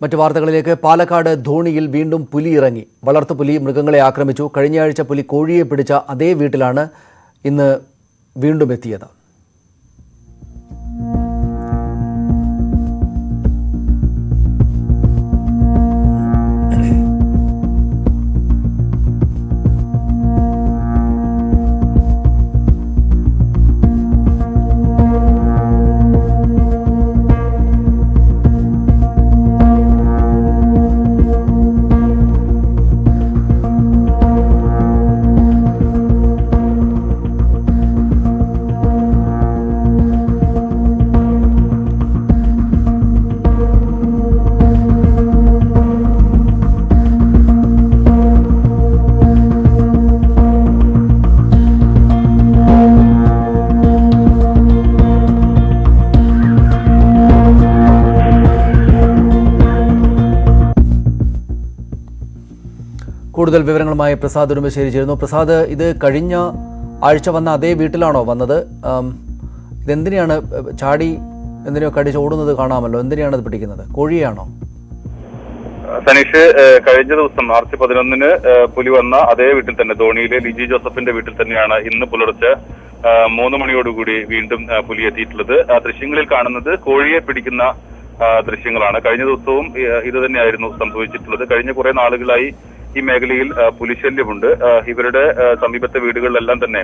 മറ്റു വാർത്തകളിലേക്ക്. പാലക്കാട് ധോണിയിൽ വീണ്ടും പുലി ഇറങ്ങി. വളർത്തുപുലി മൃഗങ്ങളെ ആക്രമിച്ചു. കഴിഞ്ഞയാഴ്ച പുലി കോഴിയെ പിടിച്ച അതേ വീട്ടിലാണ് ഇന്ന് വീണ്ടും എത്തിയത്. കൂടുതൽ വിവരങ്ങളുമായി പ്രസാദ് ഉടുമ്പശ്ശേരി ചേരുന്നു. പ്രസാദ്, ഇത് കഴിഞ്ഞ ആഴ്ച വന്ന അതേ വീട്ടിലാണോ വന്നത്? ഇതെന്തിനാണ് ചാടി എന്തിനോ കടിച്ച് ഓടുന്നത് കാണാമല്ലോ. എന്തിനാണ് ഇത് പിടിക്കുന്നത്? കോഴിയാണോ? സനീഷ്, കഴിഞ്ഞ ദിവസം മാർച്ച് 11-ന് പുലി വന്ന അതേ വീട്ടിൽ തന്നെ, ധോണിയിലെ ലിജി ജോസഫിന്റെ വീട്ടിൽ തന്നെയാണ് ഇന്ന് പുലർച്ചെ 3 മണിയോടുകൂടി വീണ്ടും പുലി എത്തിയിട്ടുള്ളത്. ദൃശ്യങ്ങളിൽ കാണുന്നത് കോഴിയെ പിടിക്കുന്ന ദൃശ്യങ്ങളാണ്. കഴിഞ്ഞ ദിവസവും ഇത് തന്നെയായിരുന്നു സംഭവിച്ചിട്ടുള്ളത്. കഴിഞ്ഞ കുറെ നാളുകളായി ഈ മേഖലയിൽ പുലിശല്യമുണ്ട്. ഇവരുടെ സമീപത്തെ വീടുകളിലെല്ലാം തന്നെ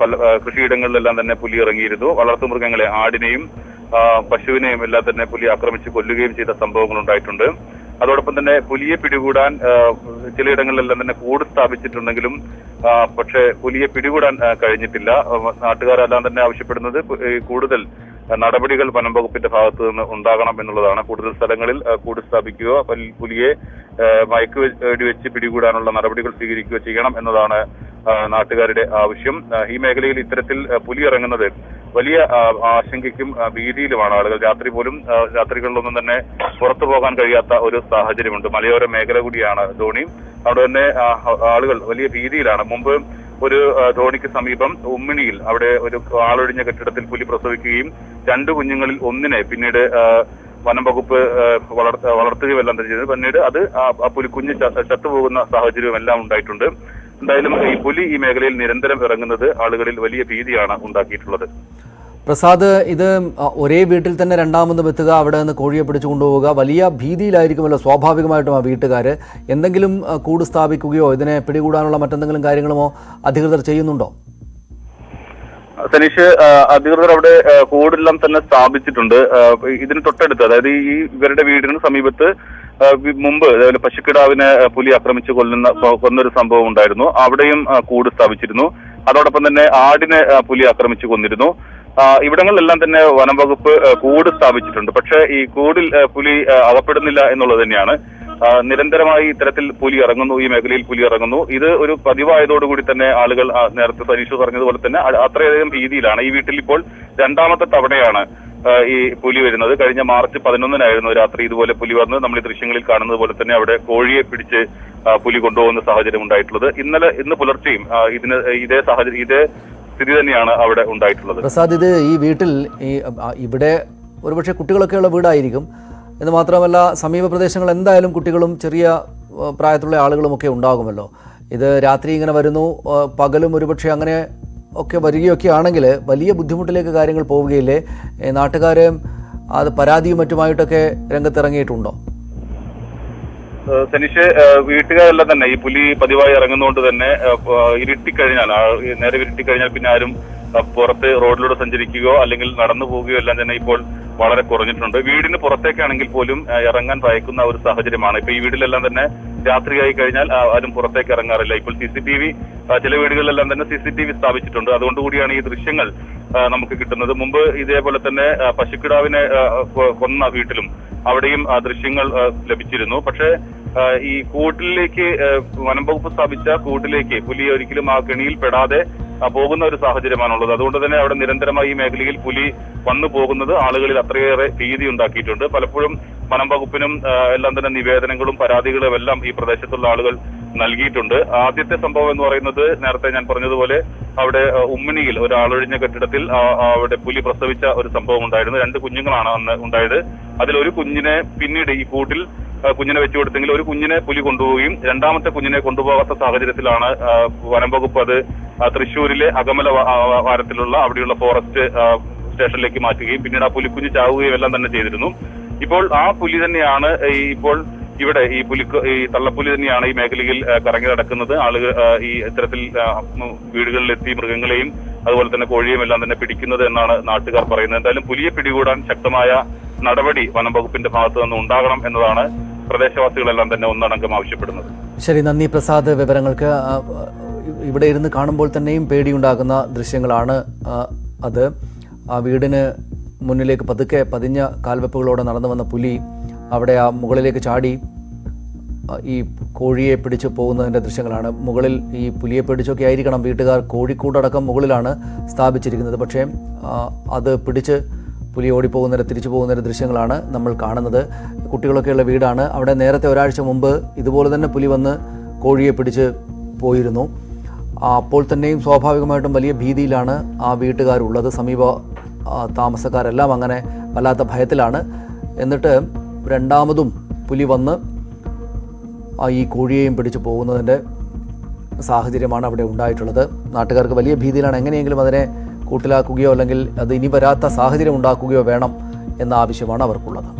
പല കൃഷിയിടങ്ങളിലെല്ലാം തന്നെ പുലി ഇറങ്ങിയിരുന്നു. വളർത്തുമൃഗങ്ങളെ, ആടിനെയും പശുവിനെയും എല്ലാം തന്നെ പുലി ആക്രമിച്ച് കൊല്ലുകയും ചെയ്ത സംഭവങ്ങൾ ഉണ്ടായിട്ടുണ്ട്. അതോടൊപ്പം തന്നെ പുലിയെ പിടികൂടാൻ ചിലയിടങ്ങളിലെല്ലാം തന്നെ കൂട് സ്ഥാപിച്ചിട്ടുണ്ടെങ്കിലും പക്ഷേ പുലിയെ പിടികൂടാൻ കഴിഞ്ഞിട്ടില്ല. നാട്ടുകാരെല്ലാം തന്നെ ആവശ്യപ്പെടുന്നത് കൂടുതൽ നടപടികൾ വനം വകുപ്പിന്റെ ഭാഗത്തു നിന്ന് ഉണ്ടാകണം എന്നുള്ളതാണ്. കൂടുതൽ സ്ഥലങ്ങളിൽ കൂട് സ്ഥാപിക്കുകയോ പുലിയെ വെടിവെച്ച് പിടികൂടാനുള്ള നടപടികൾ സ്വീകരിക്കുകയോ ചെയ്യണം എന്നതാണ് നാട്ടുകാരുടെ ആവശ്യം. ഈ മേഖലയിൽ ഇത്തരത്തിൽ പുലി ഇറങ്ങുന്നത് വലിയ ആശങ്കയ്ക്കും ഭീതിയിലുമാണ് ആളുകൾ. രാത്രികളിലൊന്നും തന്നെ പുറത്തു പോകാൻ കഴിയാത്ത ഒരു സാഹചര്യമുണ്ട്. മലയോര മേഖല കൂടിയാണ് ധോണി. അവിടെ തന്നെ ആളുകൾ വലിയ ഭീതിയിലാണ്. മുമ്പ് ഒരു ധോണിക്ക് സമീപം ഉമ്മിണിയിൽ അവിടെ ഒരു ആളൊഴിഞ്ഞ കെട്ടിടത്തിൽ പുലി പ്രസവിക്കുകയും 2 കുഞ്ഞുങ്ങളിൽ ഒന്നിനെ പിന്നീട് വനം വകുപ്പ് വളർത്തുകയുമെല്ലാം ചെയ്തത്. പിന്നീട് അത് ആ പുലിക്കുഞ്ഞ് ചത്തുപോകുന്ന സാഹചര്യവും എല്ലാം ഉണ്ടായിട്ടുണ്ട്. എന്തായാലും ഈ പുലി ഈ മേഖലയിൽ നിരന്തരം ഇറങ്ങുന്നത് ആളുകളിൽ വലിയ ഭീതിയാണ് ഉണ്ടാക്കിയിട്ടുള്ളത്. പ്രസാദ്, ഇത് ഒരേ വീട്ടിൽ തന്നെ രണ്ടാമതും എത്തുക, അവിടെ നിന്ന് കോഴിയെ പിടിച്ചു കൊണ്ടുപോവുക, വലിയ ഭീതിയിലായിരിക്കുമല്ലോ സ്വാഭാവികമായിട്ടും ആ വീട്ടുകാർ. എന്തെങ്കിലും കൂട് സ്ഥാപിക്കുകയോ ഇതിനെ പിടികൂടാനുള്ള മറ്റെന്തെങ്കിലും കാര്യങ്ങളുമോ അധികൃതർ ചെയ്യുന്നുണ്ടോ? സനീഷ്, അധികൃതർ അവിടെ കൂടെല്ലാം തന്നെ സ്ഥാപിച്ചിട്ടുണ്ട്. ഇതിന് തൊട്ടടുത്ത്, അതായത് ഈ ഇവരുടെ വീടിന് സമീപത്ത് മുമ്പ് അതേപോലെ പശുക്കിടാവിനെ പുലി ആക്രമിച്ച് കൊന്നൊരു സംഭവം ഉണ്ടായിരുന്നു. അവിടെയും കൂട് സ്ഥാപിച്ചിരുന്നു. അതോടൊപ്പം തന്നെ ആടിനെ പുലി ആക്രമിച്ച് കൊന്നിരുന്നു. ഇവിടങ്ങളിലെല്ലാം തന്നെ വനം വകുപ്പ് കൂട് സ്ഥാപിച്ചിട്ടുണ്ട്. പക്ഷേ ഈ കൂടിൽ പുലി അകപ്പെടുന്നില്ല എന്നുള്ളത് തന്നെയാണ്. നിരന്തരമായി ഇത്തരത്തിൽ പുലി ഇറങ്ങുന്നു, ഈ മേഖലയിൽ പുലി ഇറങ്ങുന്നു. ഇത് ഒരു പതിവായതോടുകൂടി തന്നെ ആളുകൾ, നേരത്തെ സനീഷ് പറഞ്ഞതുപോലെ തന്നെ, അത്രയധികം ഭീതിയിലാണ്. ഈ വീട്ടിൽ ഇപ്പോൾ 2ാമത്തെ തവണയാണ് ഈ പുലി വരുന്നത്. കഴിഞ്ഞ മാർച്ച് 11-നായിരുന്നു രാത്രി ഇതുപോലെ പുലി വന്ന് നമ്മൾ ഈ ദൃശ്യങ്ങളിൽ കാണുന്നത് പോലെ തന്നെ അവിടെ കോഴിയെ പിടിച്ച് പുലി കൊണ്ടുപോകുന്ന സാഹചര്യം ഉണ്ടായിട്ടുള്ളത്. ഇന്ന് പുലർച്ചെയും ഇതേ സ്ഥിതി തന്നെയാണ് അവിടെ ഉണ്ടായിട്ടുള്ളത്. പ്രസാദ്, ഇത് ഈ വീട്ടിൽ ഇവിടെ ഒരുപക്ഷെ കുട്ടികളൊക്കെയുള്ള വീടായിരിക്കും എന്ന് മാത്രമല്ല, സമീപ പ്രദേശങ്ങൾ എന്തായാലും കുട്ടികളും ചെറിയ പ്രായത്തിലുള്ള ആളുകളുമൊക്കെ ഉണ്ടാകുമല്ലോ. ഇത് രാത്രി ഇങ്ങനെ വരുന്നു, പകലും ഒരുപക്ഷെ അങ്ങനെ ഒക്കെ വരികയൊക്കെ ആണെങ്കിൽ വലിയ ബുദ്ധിമുട്ടിലേക്ക് കാര്യങ്ങൾ പോവുകയില്ലേ? നാട്ടുകാർ അത് പരാതിയും മറ്റുമായിട്ടൊക്കെ രംഗത്തിറങ്ങിയിട്ടുണ്ടോ? സനീഷ്, വീട്ടുകാരെല്ലാം തന്നെ ഈ പുലി പതിവായി ഇറങ്ങുന്നതുകൊണ്ട് തന്നെ നേരെ ഇരുട്ടിക്കഴിഞ്ഞാൽ പിന്നെ ആരും പുറത്ത് റോഡിലൂടെ സഞ്ചരിക്കുകയോ അല്ലെങ്കിൽ നടന്നു പോവുകയോ എല്ലാം തന്നെ ഇപ്പോൾ വളരെ കുറഞ്ഞിട്ടുണ്ട്. വീടിന് പുറത്തേക്കാണെങ്കിൽ പോലും ഇറങ്ങാൻ ഭയക്കുന്ന ഒരു സാഹചര്യമാണ്. ഇപ്പൊ ഈ വീട്ടിലെല്ലാം തന്നെ രാത്രിയായി കഴിഞ്ഞാൽ ആരും പുറത്തേക്ക് ഇറങ്ങാറില്ല. ഇപ്പോൾ CCTV, ചില വീടുകളിലെല്ലാം തന്നെ CCTV സ്ഥാപിച്ചിട്ടുണ്ട്. അതുകൊണ്ടുകൂടിയാണ് ഈ ദൃശ്യങ്ങൾ നമുക്ക് കിട്ടുന്നത്. മുമ്പ് ഇതേപോലെ തന്നെ പശുക്കിടാവിനെ കൊന്ന വീട്ടിലും അവിടെയും ദൃശ്യങ്ങൾ ലഭിച്ചിരുന്നു. പക്ഷേ ഈ കൂട്ടിലേക്ക്, വനം വകുപ്പ് സ്ഥാപിച്ച കൂട്ടിലേക്ക് പുലി ഒരിക്കലും ആ കെണിയിൽ പെടാതെ പോകുന്ന ഒരു സാഹചര്യമാണുള്ളത്. അതുകൊണ്ട് തന്നെ അവിടെ നിരന്തരമായി ഈ മേഖലയിൽ പുലി വന്നു പോകുന്നത് ആളുകളിൽ അത്രയേറെ ഭീതി ഉണ്ടാക്കിയിട്ടുണ്ട്. പലപ്പോഴും വനം വകുപ്പിനും എല്ലാം തന്നെ നിവേദനങ്ങളും പരാതികളും എല്ലാം ഈ പ്രദേശത്തുള്ള ആളുകൾ നൽകിയിട്ടുണ്ട്. ആദ്യത്തെ സംഭവം എന്ന് പറയുന്നത് നേരത്തെ ഞാൻ പറഞ്ഞതുപോലെ അവിടെ ഉമ്മനിയിൽ ഒരു ആളൊഴിഞ്ഞ കെട്ടിടത്തിൽ അവിടെ പുലി പ്രസവിച്ച ഒരു സംഭവം ഉണ്ടായിരുന്നു. 2 കുഞ്ഞുങ്ങളാണ് അന്ന് ഉണ്ടായത്. അതിലൊരു കുഞ്ഞിനെ പിന്നീട് ഈ കൂട്ടിൽ കുഞ്ഞിനെ വെച്ചു കൊടുത്തെങ്കിൽ ഒരു കുഞ്ഞിനെ പുലി കൊണ്ടുപോവുകയും രണ്ടാമത്തെ കുഞ്ഞിനെ കൊണ്ടുപോകാത്ത സാഹചര്യത്തിലാണ് വനം വകുപ്പ് അത് തൃശ്ശൂരിലെ അകമല വാരത്തിലുള്ള അവിടെയുള്ള ഫോറസ്റ്റ് സ്റ്റേഷനിലേക്ക് മാറ്റുകയും പിന്നീട് ആ പുലിക്കുഞ്ഞ് ചാവുകയും എല്ലാം തന്നെ ചെയ്തിരുന്നു. ഇപ്പോൾ ആ പുലി തന്നെയാണ് ഇപ്പോൾ ഇവിടെ ഈ തള്ളപ്പുലി തന്നെയാണ് ഈ മേഖലയിൽ കറങ്ങി നടക്കുന്നത്. ആളുകൾ ഈ ഇത്തരത്തിൽ വീടുകളിലെത്തി മൃഗങ്ങളെയും അതുപോലെ തന്നെ കോഴിയും എല്ലാം തന്നെ പിടിക്കുന്നത് എന്നാണ് നാട്ടുകാർ പറയുന്നത്. എന്തായാലും പുലിയെ പിടികൂടാൻ ശക്തമായ നടപടി വനം വകുപ്പിന്റെ ഭാഗത്തു നിന്ന് ഉണ്ടാകണം എന്നതാണ് പ്രദേശവാസികളെല്ലാം തന്നെ ഒന്നടങ്കം ആവശ്യപ്പെടുന്നത്. ശരി, നന്ദി പ്രസാദ്. വിവരങ്ങൾക്ക് ഇവിടെ ഇരുന്ന് കാണുമ്പോൾ തന്നെയും പേടിയുണ്ടാകുന്ന ദൃശ്യങ്ങളാണ് അത്. ആ വീടിന് മുന്നിലേക്ക് പതുക്കെ പതിഞ്ഞ കാൽവെപ്പുകളോടെ നടന്നു വന്ന പുലി അവിടെ ആ മുകളിലേക്ക് ചാടി ഈ കോഴിയെ പിടിച്ച് പോകുന്നതിൻ്റെ ദൃശ്യങ്ങളാണ്. മുകളിൽ ഈ പുലിയെ പിടിച്ചൊക്കെ ആയിരിക്കണം വീട്ടുകാർ കോഴിക്കൂടടക്കം മുകളിലാണ് സ്ഥാപിച്ചിരിക്കുന്നത്. പക്ഷേ അത് പിടിച്ച് പുലി ഓടിപ്പോകുന്നതിൻ്റെ തിരിച്ചു പോകുന്നതിൻ്റെ ദൃശ്യങ്ങളാണ് നമ്മൾ കാണുന്നത്. കുട്ടികളൊക്കെയുള്ള വീടാണ്. അവിടെ നേരത്തെ ഒരാഴ്ച മുമ്പ് ഇതുപോലെ തന്നെ പുലി വന്ന് കോഴിയെ പിടിച്ച് പോയിരുന്നു. അപ്പോൾ തന്നെയും സ്വാഭാവികമായിട്ടും വലിയ ഭീതിയിലാണ് ആ വീട്ടുകാരുള്ളത്. സമീപ താമസക്കാരെല്ലാം അങ്ങനെ വല്ലാത്ത ഭയത്തിലാണ്. എന്നിട്ട് രണ്ടാമതും പുലി വന്ന് ഈ കോഴിയെയും പിടിച്ചു പോകുന്നതിൻ്റെ സാഹചര്യമാണ് അവിടെ ഉണ്ടായിട്ടുള്ളത്. നാട്ടുകാർക്ക് വലിയ ഭീതിയിലാണ്. എങ്ങനെയെങ്കിലും അതിനെ കൂട്ടിലാക്കുകയോ അല്ലെങ്കിൽ അത് ഇനി വരാത്ത സാഹചര്യം ഉണ്ടാക്കുകയോ വേണം എന്ന ആവശ്യമാണ് അവർക്കുള്ളത്.